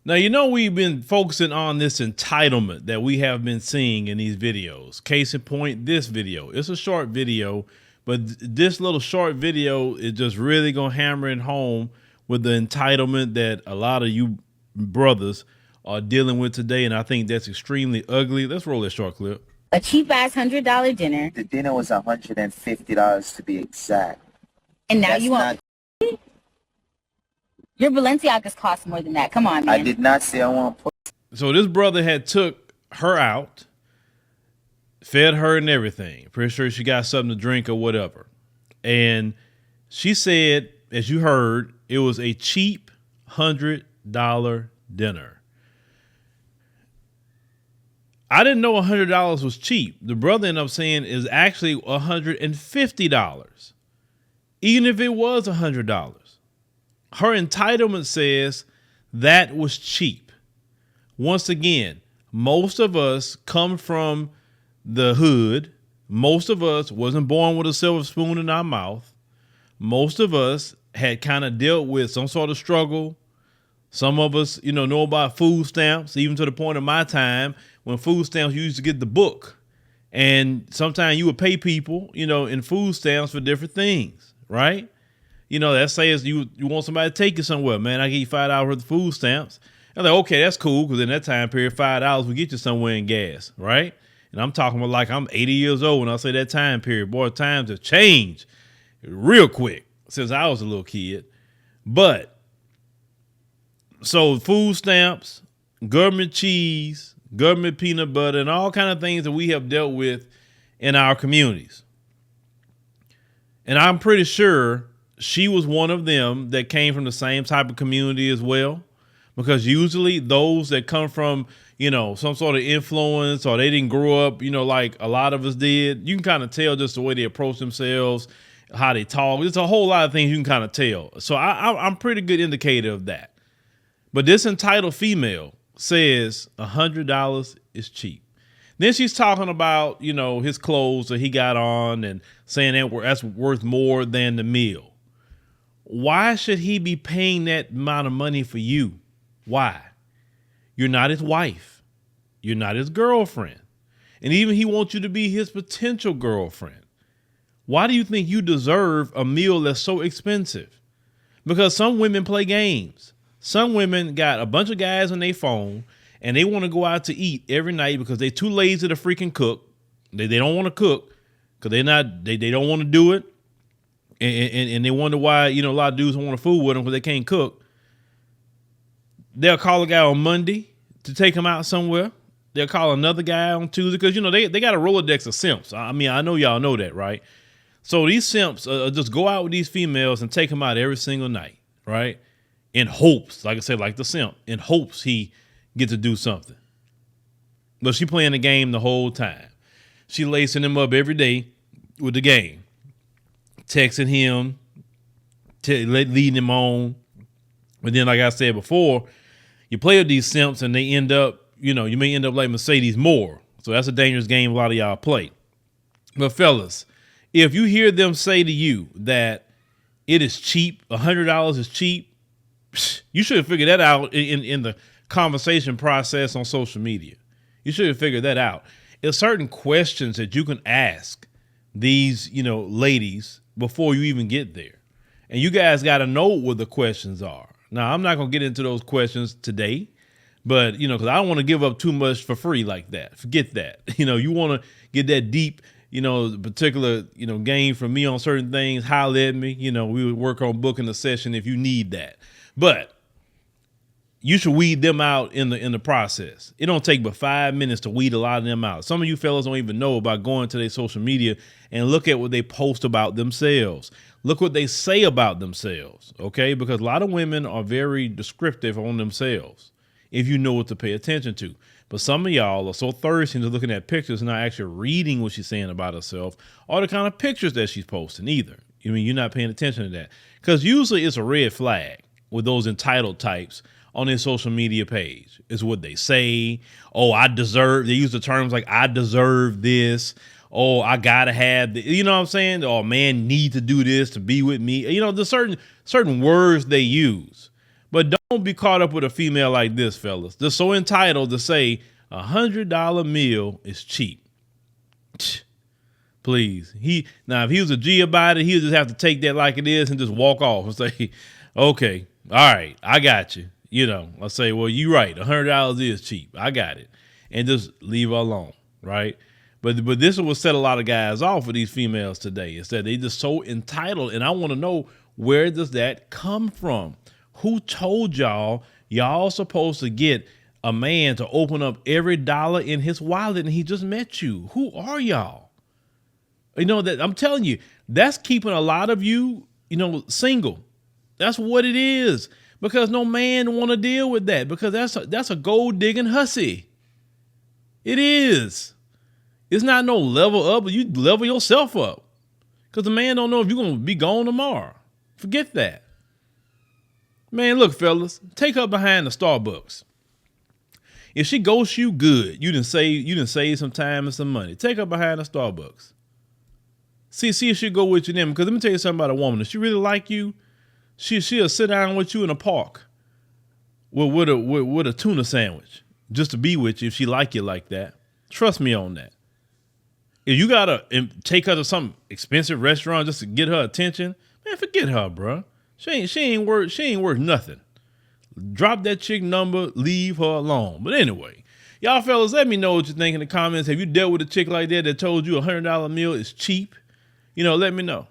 Now, we've been focusing on this entitlement that we have been seeing in these videos. Case in point, this video. It's a short video, but this little short video is just really going to hammer it home with the entitlement that a lot of you brothers are dealing with today. And I think that's extremely ugly. Let's roll this short clip. A cheap ass $100 dinner. The dinner was $150 to be exact. And now you want your Balenciagas cost more than that. Come on, man. I did not say I want. So this brother had took her out, fed her and everything. Pretty sure she got something to drink or whatever. And she said, as you heard, it was a cheap $100 dinner. I didn't know $100 was cheap. The brother ended up saying is actually $150, even if it was $100. Her entitlement says that was cheap. Once again, most of us come from the hood. Most of us wasn't born with a silver spoon in our mouth. Most of us had kind of dealt with some sort of struggle. Some of us, know about food stamps, even to the point of my time when food stamps, you used to get the book. And sometimes you would pay people, in food stamps for different things, right? Let's say you want somebody to take you somewhere, man. I give you $5 worth of food stamps. I'm like, okay, that's cool, because in that time period, $5 will get you somewhere in gas, right? And I'm talking about like I'm 80 years old when I say that time period. Boy, times have changed real quick since I was a little kid. But so food stamps, government cheese, government peanut butter, and all kind of things that we have dealt with in our communities. And I'm pretty sure she was one of them that came from the same type of community as well, because usually those that come from, some sort of influence, or they didn't grow up, like a lot of us did, you can kind of tell just the way they approach themselves, how they talk. There's a whole lot of things you can kind of tell. So I'm pretty good indicator of that. But this entitled female says $100 is cheap. Then she's talking about, his clothes that he got on and saying that's worth more than the meal. Why should he be paying that amount of money for you? Why? You're not his wife. You're not his girlfriend. And even he wants you to be his potential girlfriend. Why do you think you deserve a meal that's so expensive? Because some women play games. Some women got a bunch of guys on their phone and they want to go out to eat every night because they're too lazy to freaking cook. They don't want to cook because they don't want to do it. And they wonder why, a lot of dudes want to fool with them because they can't cook. They'll call a guy on Monday to take him out somewhere. They'll call another guy on Tuesday because, they got a Rolodex of simps. I mean, I know y'all know that, right? So these simps just go out with these females and take them out every single night, right? In hopes, like I said, like the simp, in hopes he get to do something. But she playing the game the whole time. She lacing him up every day with the game. Texting him, leading him on. But then, like I said before, you play with these simps and they end up, you may end up like Mercedes Moore. So that's a dangerous game a lot of y'all play. But fellas, if you hear them say to you that it is cheap, $100 is cheap, you should have figured that out in the conversation process on social media. You should have figured that out. There's certain questions that you can ask these, ladies before you even get there. And you guys got to know what the questions are. Now, I'm not going to get into those questions today, but, because I don't want to give up too much for free like that. Forget that. You want to get that deep, particular, game from me on certain things, holler at me. We would work on booking a session if you need that. But you should weed them out in the process. It don't take but 5 minutes to weed a lot of them out. Some of you fellas don't even know about going to their social media and look at what they post about themselves. Look what they say about themselves, okay? Because a lot of women are very descriptive on themselves if you know what to pay attention to. But some of y'all are so thirsty into looking at pictures and not actually reading what she's saying about herself or the kind of pictures that she's posting either. You're not paying attention to that. Because usually it's a red flag with those entitled types on their social media page. Is what they say. Oh, they use the terms like I deserve this. Oh, I gotta have the, you know what I'm saying? Oh, man need to do this to be with me. There's certain words they use. But don't be caught up with a female like this, fellas. They're so entitled to say $100 meal is cheap. Please. Now if he was a G about it, he would just have to take that like it is and just walk off and say, okay, all right, I got you. You know, I'll say, well, you're right. $100 is cheap. I got it. And just leave her alone, right? But this is what set a lot of guys off with these females today. Is that they just so entitled. And I want to know, where does that come from? Who told y'all supposed to get a man to open up every dollar in his wallet and he just met you? Who are y'all? You know, that I'm telling you, that's keeping a lot of you, single. That's what it is. Because no man want to deal with that, because that's a gold digging hussy. It is. It's not no level up, but you level yourself up. Because the man don't know if you're going to be gone tomorrow. Forget that. Man, look, fellas, take her behind the Starbucks. If she ghosts you, good. You done save some time and some money. Take her behind the Starbucks. See if she'll go with you then. Because let me tell you something about a woman. If she really like you, she'll sit down with you in a park with a tuna sandwich just to be with you if she like you like that. Trust me on that. If you gotta take her to some expensive restaurant just to get her attention, man, forget her, bro. She ain't worth nothing. Drop that chick number, leave her alone. But anyway, y'all fellas, let me know what you think in the comments. Have you dealt with a chick like that told you $100 meal is cheap? Let me know.